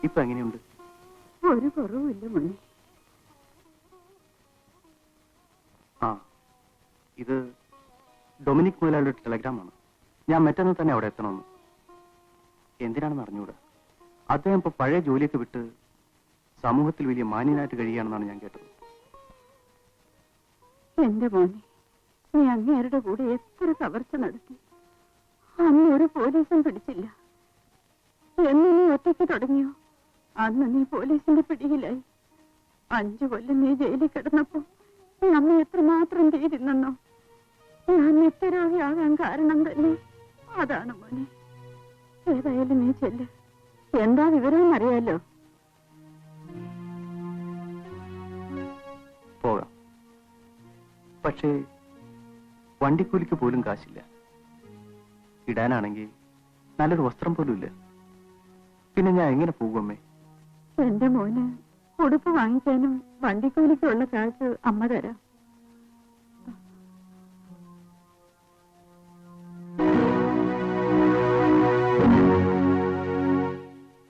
ഇപ്പൊ എങ്ങനെയുണ്ട്? ഒരു കുറവുമില്ല മോനെ. ആ, ഇത് ഡൊമിനിക് മുതലാളിയുടെ ടെലഗ്രാമാണ്. ഞാൻ മറ്റന്ന് തന്നെ അവിടെ എത്തണമെന്ന്. എന്തിനാണെന്ന് അറിഞ്ഞൂടാ. അദ്ദേഹം ഇപ്പൊ പഴയ ജോലിയൊക്കെ വിട്ട് സമൂഹത്തിൽ വലിയ മാന്യനായിട്ട് കഴിയുകയാണെന്നാണ് ഞാൻ കേട്ടത്. എന്റെ മോനെ, നീ അങ്ങേരുടെ കൂടെ എത്ര കവർച്ച നടത്തി, അന്ന് ഒരു പോലീസും പിടിച്ചില്ല. എന്ന് നീ ഒറ്റയ്ക്ക് തുടങ്ങിയോ അന്ന് നീ പോലീസിന്റെ പിടിയിലായി. 5 കൊല്ലം നീ ജയിലിൽ കിടന്നപ്പോ നമ്മ എത്രമാത്രം തീരുന്നെന്നോ. ഞാൻ നിത്യരോഗിയാകാൻ കാരണം തന്നെ അതാണ് മോനെ. ഏതായാലും നീ ചെല്ല്. എന്താ വിവരം അറിയാലോ. പോകാം. പക്ഷേ വണ്ടിക്കൂലിക്ക് പോലും കാശില്ല. ഇടാനാണെങ്കിൽ നല്ലൊരു വസ്ത്രം പോലും ഇല്ല. പിന്നെ ഞാൻ എങ്ങനെ പോകുമേ? എന്റെ മോന് ഉടുപ്പ് വാങ്ങിക്കാനും വണ്ടിക്കൂലിക്കുള്ള കാശ് അമ്മ തരാം.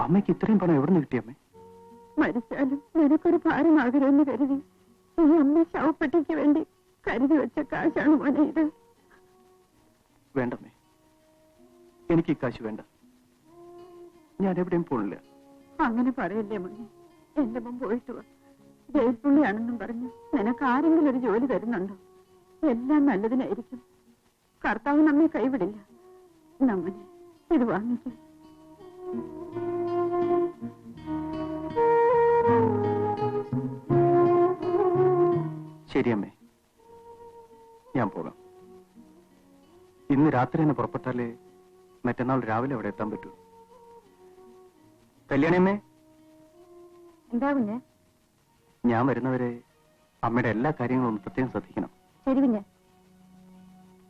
അമ്മയ്ക്ക് ഇത്രയും പണം എവിടെ നിന്ന് കിട്ടിയമ്മേ? മരിച്ചാലും നിനക്കൊരു ഭാരമാകരുമെന്ന് കരുതി ഈ അമ്മ ശവപ്പെട്ടിക്ക് വേണ്ടി കരുതി വെച്ച കാശാണ് മോനെ ഇത്. വേണ്ടമ്മേ, എനിക്ക് ഈ കാശ് വേണ്ട. ഞാൻ എവിടെയും പോണില്ല. അങ്ങനെ പറയല്ലേ മോനെ. എന്റെ മുമ്പ് പോയിട്ട് വാ. ജയിൽ പുള്ളിയാണെന്നും പറഞ്ഞു നിനക്ക് ആരെങ്കിലും ഒരു ജോലി തരുന്നുണ്ടോ? എല്ലാം നല്ലതിനായിരിക്കും. കർത്താവ് നമ്മെ കൈവിടില്ല. നമ്മനെ ഇത് വാങ്ങിക്കും. ശരിയമ്മേ, ഞാൻ പോകാം. ഇന്ന് രാത്രി തന്നെ പുറപ്പെട്ടാലേ മറ്റന്നാൾ രാവിലെ അവിടെ എത്താൻ പറ്റൂ. കല്യാണിയമ്മേ, എന്താ കുഞ്ഞെ? ഞാൻ വരുന്നവരെ അമ്മയുടെ എല്ലാ കാര്യങ്ങളും ഒന്ന് പ്രത്യേകം ശ്രദ്ധിക്കണം. ശരി കുഞ്ഞെ,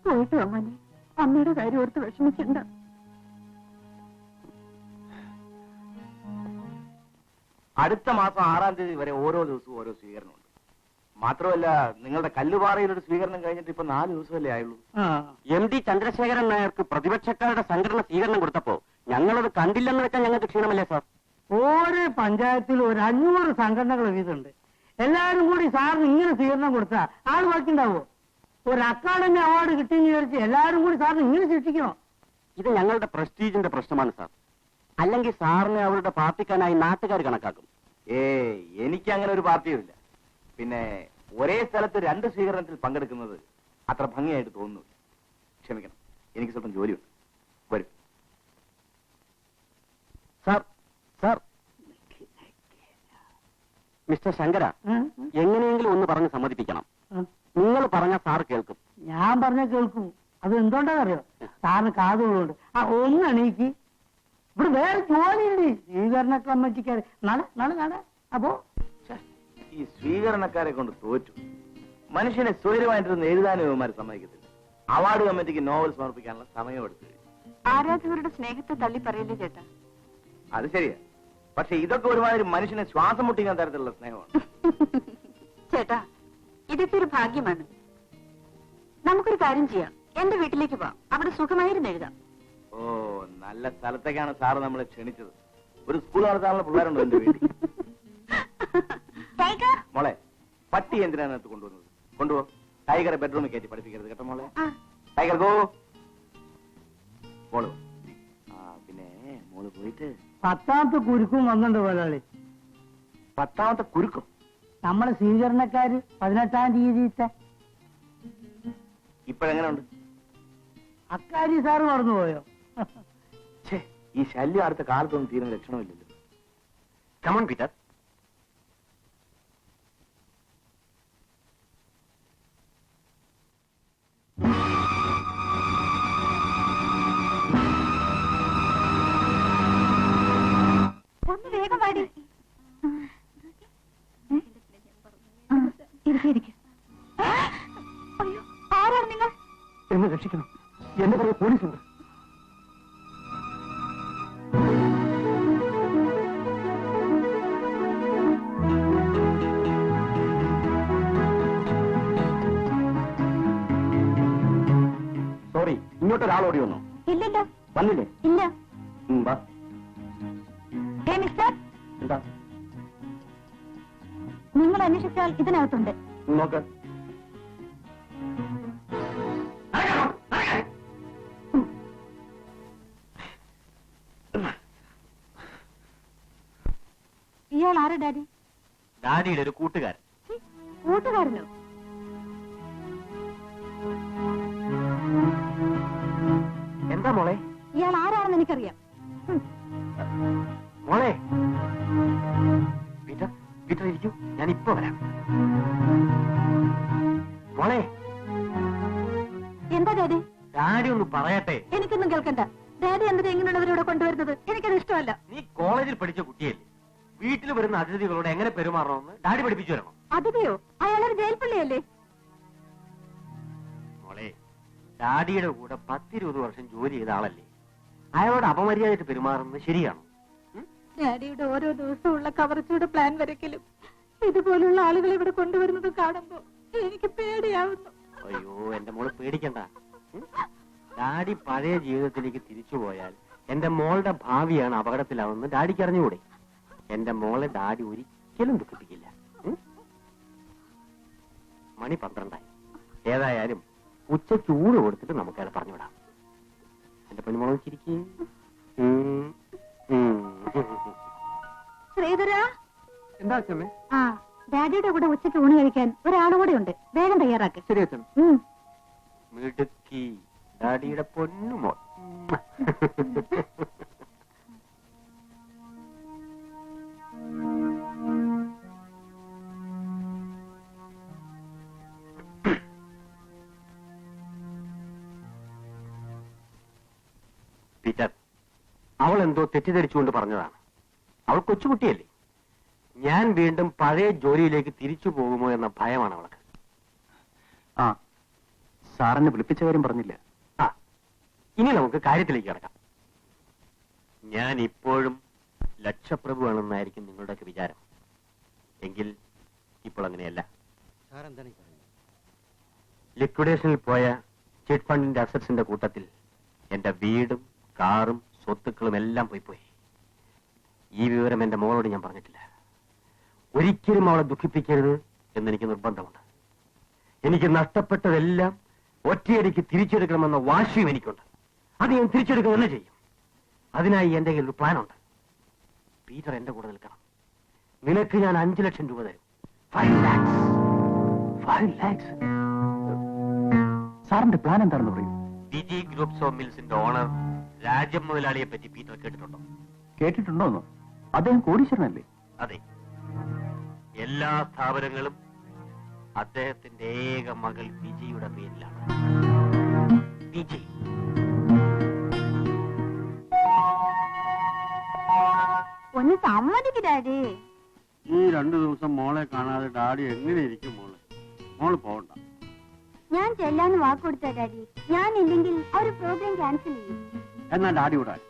പോയിട്ട് അമ്മനെ. അമ്മയുടെ കാര്യം ഓർത്ത് വിഷമിക്കണ്ട. അടുത്ത മാസം 6-ാം തീയതി വരെ ഓരോ ദിവസവും ഓരോ സ്വീകരണമുണ്ട്. മാത്രമല്ല, നിങ്ങളുടെ കല്ലുപാറയിലൊരു സ്വീകരണം കഴിഞ്ഞിട്ട് ഇപ്പൊ 4 ദിവസമല്ലേ ആയുള്ളൂ. MD ചന്ദ്രശേഖരൻ നായർക്ക് പ്രതിപക്ഷക്കാരുടെ സംഘടന സ്വീകരണം കൊടുത്തപ്പോ ഞങ്ങളത് കണ്ടില്ലെന്ന് വെച്ചാൽ ഞങ്ങൾക്ക് ക്ഷീണമല്ലേ സാർ? ഓരോ പഞ്ചായത്തിലും ഒരു 500 സംഘടനകൾ വീതമുണ്ട്. എല്ലാവരും കൂടി സാറിന് ഇങ്ങനെ സ്വീകരണം കൊടുത്താൽ ആൾ ബാക്കിണ്ടാവോ? ഒരു അക്കാഡമി അവാർഡ് കിട്ടിയെന്ന് വിചാരിച്ച് എല്ലാവരും കൂടി സാറിന് ഇങ്ങനെ ശിക്ഷിക്കണോ? ഇത് ഞങ്ങളുടെ പ്രസ്റ്റീജിന്റെ പ്രശ്നമാണ് സാർ. അല്ലെങ്കിൽ സാറിനെ അവരുടെ പാർട്ടിക്കാനായി നാട്ടുകാർ കണക്കാക്കും. എനിക്ക് അങ്ങനെ ഒരു പാർട്ടിയുമില്ല. പിന്നെ ഒരേ സ്ഥലത്ത് 2 സ്വീകരണത്തിൽ പങ്കെടുക്കുന്നത് അത്ര ഭംഗിയായിട്ട് തോന്നുന്നു. ക്ഷമിക്കണം, എനിക്ക് സ്വല്പം ജോലിയുണ്ട്. വരും. സാർ സാർ മിസ്റ്റർ ശങ്കര, എങ്ങനെയെങ്കിലും ഒന്ന് പറഞ്ഞ് സമ്മതിപ്പിക്കണം. നിങ്ങൾ പറഞ്ഞ സാർ കേൾക്കും. ഞാൻ പറഞ്ഞ കേൾക്കും. അത് എന്തുകൊണ്ടാണെന്നറിയോ? സാറിന് കാതുകളുണ്ട്. ഒന്ന് എണീക്ക്. ഇവിടെ വേറെ ജോലിയുണ്ട്. സ്വീകരണ കമ്മിറ്റിക്കാര് നട അപ്പോ ഈ സ്വീകരണക്കാരെ കൊണ്ട് തോറ്റു. മനുഷ്യനെ സ്വൈരമായിട്ടൊന്ന് എഴുതാനും ഇവന്മാർ സമ്മതിക്കത്തില്ല. അവാർഡ് കമ്മിറ്റിക്ക് നോവൽ സമർപ്പിക്കാനുള്ള സമയം എടുത്തു. ആരാധകരുടെ സ്നേഹത്തെ തള്ളി പറയില്ലേ ചേട്ടാ? അത് ശരിയാ. പക്ഷെ ഇതൊക്കെ ഒരുമാതിരി മനുഷ്യനെ ശ്വാസം മുട്ടിക്കാൻ തരത്തിലുള്ള സ്നേഹമാണ്. ചേട്ടാ, ഇതൊക്കെ ഒരു ഭാഗ്യമാണ്. നമുക്കൊരു കാര്യം ചെയ്യാം. എന്റെ വീട്ടിലേക്ക് പോവാം. അവിടെ സുഖമായിരുന്നു എഴുതാം. ഓ, നല്ല സ്ഥലത്തേക്കാണ് സാറ് നമ്മളെ ക്ഷണിച്ചത്. ഒരു സ്കൂൾ നടത്താനുള്ള പിള്ളേരുണ്ടോ എന്റെ വീട്ടിൽ? മോളെ, പട്ടി എന്തിനാണ് കൊണ്ടുവന്നത്? കൊണ്ടുപോ. ടൈഗറെ ബെഡ്റൂമിൽ കയറ്റി പഠിപ്പിക്കരുത് കേട്ടോ മോളെ. Tiger go. മോള് പിന്നെ മോള് പോയിട്ട് 10ാമത്തെ കുരുക്കും വന്നിട്ടുണ്ട് മുതലാളി. 10ാമത്തെ കുരുക്കും? നമ്മളെ സ്വീകരണക്കാര് 18ാം തീയതിത്തെ. ഇപ്പോഴെങ്ങനെയുണ്ട്? അക്കാരി സാറ് മറന്നുപോയോ? ഈ ശല്യം അടുത്ത കാലത്തൊന്നും തീരുന്ന ലക്ഷണമില്ലല്ലോ. Come on Peter. വേഗം പാടി. അയ്യോ, ആരാണ് നിങ്ങൾ? എന്നെ രക്ഷിക്കണം. എന്റെ പുറകെ പോലീസുണ്ട്. സോറി, ഇങ്ങോട്ടൊരാൾ ഓടി വന്നു. ഇല്ലല്ലോ. വന്നില്ലേ? ഇല്ല. വാ. മിസ്റ്റർ, എന്താ നിങ്ങൾ അന്വേഷിച്ചാൽ ഇതിനകത്തുണ്ട്. നോക്ക്. ഇയാൾ ആരാ ഡാഡി? ഡാഡിയുടെ ഒരു കൂട്ടുകാരൻ. ഛീ, കൂട്ടുകാരനോ? എന്താ മോളെ? ഇയാൾ ആരാണെന്ന് എനിക്കറിയാം. മോളെ പീറ്റർ, പീറ്റർ ഇരിക്കൂ, ഞാൻ ഇപ്പൊ വരാം. മോളെ, എന്താ ഡാഡി? ഡാഡി ഒന്ന് പറയട്ടെ. എനിക്കൊന്നും കേൾക്കണ്ട. ഡാഡി എന്തിനാ ഇങ്ങനെയുള്ളവരോട് കൊണ്ടുവരുന്നത്? എനിക്കത് ഇഷ്ടമല്ല. നീ കോളേജിൽ പഠിച്ച കുട്ടിയല്ലേ, വീട്ടിൽ വരുന്ന അതിഥികളോട് എങ്ങനെ പെരുമാറണമെന്ന് ഡാഡി പഠിപ്പിച്ചു തരണം. അതിഥിയോ? അയാളൊരു ജയിൽ പിള്ളിയല്ലേ? മോളെ, ഡാഡിയുടെ കൂടെ 10-20 വർഷം ജോലി ചെയ്ത ആളല്ലേ, അയാളോട് അപമര്യാദയായിട്ട് പെരുമാറുന്നത് ശരിയാണോ? ഡാഡിയുടെ ഓരോ ദിവസവും ഉള്ള കവർച്ചയുടെ പ്ലാൻ വരയ്ക്കലും ഇതുപോലുള്ള ആളുകൾ ഇവിടെ കൊണ്ടുവരുന്നത് കാണുമ്പോ എനിക്ക് പേടിയാവുന്നു. അയ്യോ, എന്റെ മോള് പേടിക്കണ്ട. ഡാഡി പഴയ ജീവിതത്തിലേക്ക് തിരിച്ചു പോയാൽ എന്റെ മോളുടെ ഭാവിയാണ് അപകടത്തിലാവുന്നത് ഡാഡിക്ക് അറിഞ്ഞുകൂടെ? എന്റെ മോളെ ഡാഡി ഒരിക്കലും ദുഃഖിപ്പിക്കില്ല. മണി 12 ഏതായാലും ഉച്ചയ്ക്ക് ഊണ് കൊടുത്തിട്ട് നമുക്ക് അയാളെ പറഞ്ഞുവിടാം. എന്റെ പെൺമോളെ ചിരിക്കും. ശ്രീധര, എന്താ അച്ഛമ്മേ? ആ ഡാഡിയുടെ കൂടെ ഉച്ചയ്ക്ക് ഊണ് കഴിക്കാൻ ഒരാളും കൂടെ ഉണ്ട്. വേഗം തയ്യാറാക്ക്. ശരി അച്ഛൻ. മിടുക്കി, ഡാഡിയുടെ പൊന്നുമോൾ. പീറ്റർ, അവൾ എന്തോ തെറ്റിദ്ധരിച്ചുകൊണ്ട് പറഞ്ഞതാണ്. അവൾ കൊച്ചുകുട്ടിയല്ലേ. ഞാൻ വീണ്ടും പഴയ ജോലിയിലേക്ക് തിരിച്ചു പോകുമോ എന്ന ഭയമാണ് അവൾക്ക്. ആ, സാറിനെ വിളിപ്പിച്ച കാര്യം പറഞ്ഞില്ല. ആ, ഇനി നമുക്ക് കാര്യത്തിലേക്ക് കിടക്കാം. ഞാൻ ഇപ്പോഴും ലക്ഷപ്രഭുവാണെന്നായിരിക്കും നിങ്ങളുടെയൊക്കെ വിചാരം. എങ്കിൽ ഇപ്പോൾ അങ്ങനെയല്ല. ലിക്വിഡേഷനിൽ പോയ ചിറ്റ് ഫണ്ടിന്റെ അസറ്റ്സിന്റെ കൂട്ടത്തിൽ എന്റെ വീടും കാറും സ്വത്തുക്കളും എല്ലാം പോയി. ഈ വിവരം എന്റെ മോളോട് ഞാൻ പറഞ്ഞിട്ടില്ല. ഒരിക്കലും അവളെ ദുഃഖിപ്പിക്കരുത് എന്നെനിക്ക് നിർബന്ധമുണ്ട്. എനിക്ക് നഷ്ടപ്പെട്ടതെല്ലാം ഒറ്റയടിക്ക് തിരിച്ചെടുക്കണമെന്ന വാശിയും എനിക്കുണ്ട്. അത് ഞാൻ തിരിച്ചെടുക്കുക തന്നെ ചെയ്യും. അതിനായി എന്റെ കയ്യിൽ ഒരു പ്ലാനുണ്ട്. പീറ്റർ എന്റെ കൂടെ നിൽക്കണം. നിനക്ക് ഞാൻ 5 ലക്ഷം രൂപ തരും. 5 lakhs. സാറിന്റെ പ്ലാൻ എന്താണെന്ന് പറയൂ. വിജി ഗ്രൂപ്പ്സ് ഓഫ് മിൽസിന്റെ ഓണർ രാജ്യം മുതലാളിയെ പറ്റി പീറ്റർ കേട്ടിട്ടുണ്ടോ? കേട്ടിട്ടുണ്ടോന്നോ? അദ്ദേഹം കോടീശ്വരനല്ലേ? അതെ. എല്ലാ സ്ഥാപനങ്ങളും അദ്ദേഹത്തിന്റെ ഏക മകൾ വിജയുടെ പേരിലാണ്. വിജയ്. ഒന്ന് സമ്മതിക്ക് ഡാഡി. ഈ 2 ദിവസം മോളെ കാണാതെ ഡാഡി എങ്ങനെ ഇരിക്കും? മോള് പോകണ്ട. ഞാൻ ചെല്ലാന്ന് വാക്ക് കൊടുത്ത ഡാഡി. ഞാൻ ഇല്ലെങ്കിൽ ഒരു പ്രോഗ്രാം ക്യാൻസൽ ചെയ്യും. എന്നാ ഡാഡി വിടാൻ.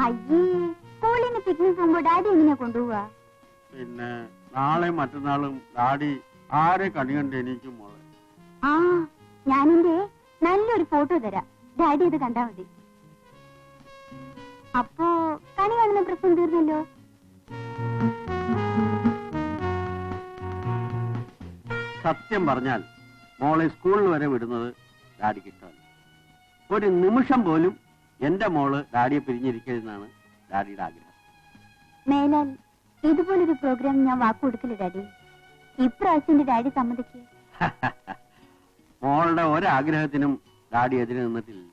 അയ്യേ, സ്കൂളിൽ നിന്ന് പിക്നിക് പോകുമ്പോ ഡാഡി എങ്ങനെയാ കൊണ്ടുപോവാ? പിന്നെ നാളെ മറ്റന്നാളും ഡാഡി ആരെ കണി കണ്ട് എനിക്കും മോളെ. ആ, ഞാനെന്റെ നല്ലൊരു ഫോട്ടോ തരാം. ഡാഡി ഇത് കണ്ടാ മതി. അപ്പോ കണി കാണുന്ന പ്രശ്നം തീർന്നല്ലോ. സത്യം പറഞ്ഞാൽ മോളെ സ്കൂളിൽ വരെ വിടുന്നത് ഡാഡിക്ക് ഇഷ്ടമല്ല. ഒരു നിമിഷം പോലും എന്റെ മോള് ഡാഡിയെ പിരിഞ്ഞിരിക്കരുതെന്നാണ് ഡാഡിയുടെ ആഗ്രഹം. മേലാൽ ഇതുപോലൊരു പ്രോഗ്രാം ഞാൻ വാക്ക് കൊടുക്കില്ല ഡാഡി. ഇപ്രാവശ്യം ഡാഡി സമ്മതിക്ക്. മോളുടെ ഒരാഗ്രഹത്തിനും ഡാഡി എതിരെ നിന്നിട്ടില്ല.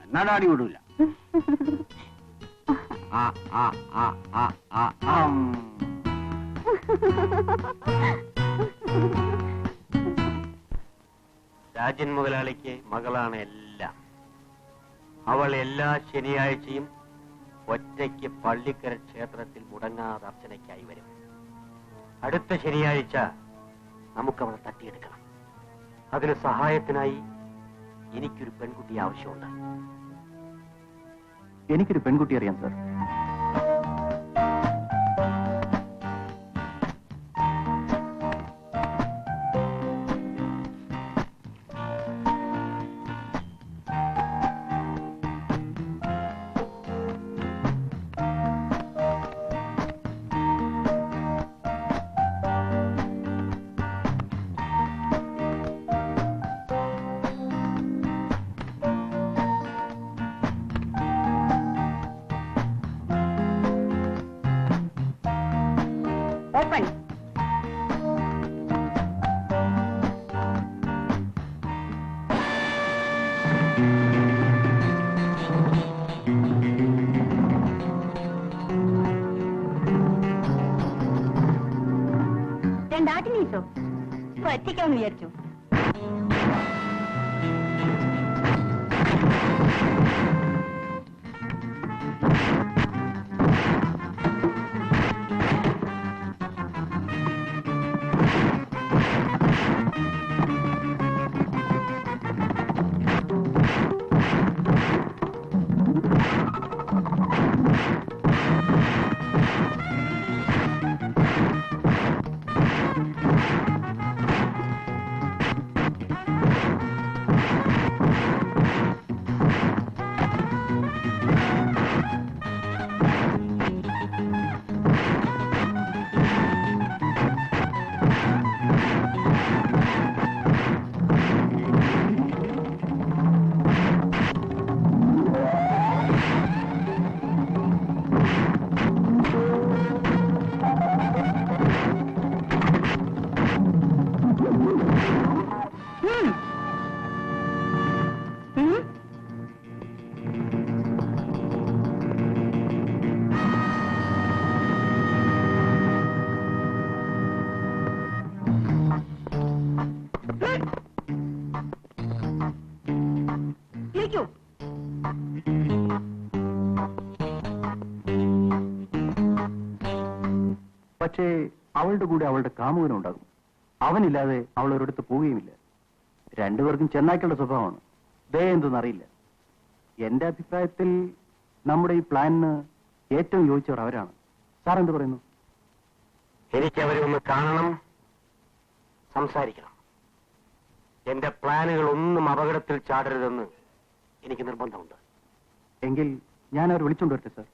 എന്നാ ഡാഡി വിടൂല. രാജൻ മുതലാളിക്ക് മകളാണ് എല്ലാം. അവൾ എല്ലാ ശനിയാഴ്ചയും ഒറ്റയ്ക്ക് പള്ളിക്കര ക്ഷേത്രത്തിൽ മുടങ്ങാതെ അർച്ചനയ്ക്കായി വരും. അടുത്ത ശനിയാഴ്ച നമുക്കവളെ തട്ടിയെടുക്കണം. അതിന് സഹായത്തിനായി എനിക്കൊരു പെൺകുട്ടി ആവശ്യമുണ്ട്. എനിക്കൊരു പെൺകുട്ടി അറിയാം സാർ. ഓപ്പൺ. രണ്ടാട്ടിനീസോ ഒറ്റയ്ക്കാന്ന് വിചാരിച്ചു. പക്ഷേ അവളുടെ കൂടെ അവളുടെ കാമുകനുണ്ടാകും. അവനില്ലാതെ അവൾ ഒരിടത്ത് പോവുകയുമില്ല. രണ്ടുപേർക്കും ചെന്നായ്ക്കളുടെ സ്വഭാവമാണ്. ദേ എന്തെന്നറിയില്ല. എന്റെ അഭിപ്രായത്തിൽ നമ്മുടെ ഈ പ്ലാനിന് ഏറ്റവും യോജിച്ചവർ അവരാണ്. സാർ എന്ത് പറയുന്നു? എനിക്ക് അവരെ ഒന്ന് കാണണം, സംസാരിക്കണം. എന്റെ പ്ലാനുകൾ ഒന്നും അപകടത്തിൽ ചാടരുതെന്ന് എനിക്ക് നിർബന്ധമുണ്ട്. എങ്കിൽ ഞാൻ അവർ വിളിച്ചുകൊണ്ടുവരട്ടെ സാർ?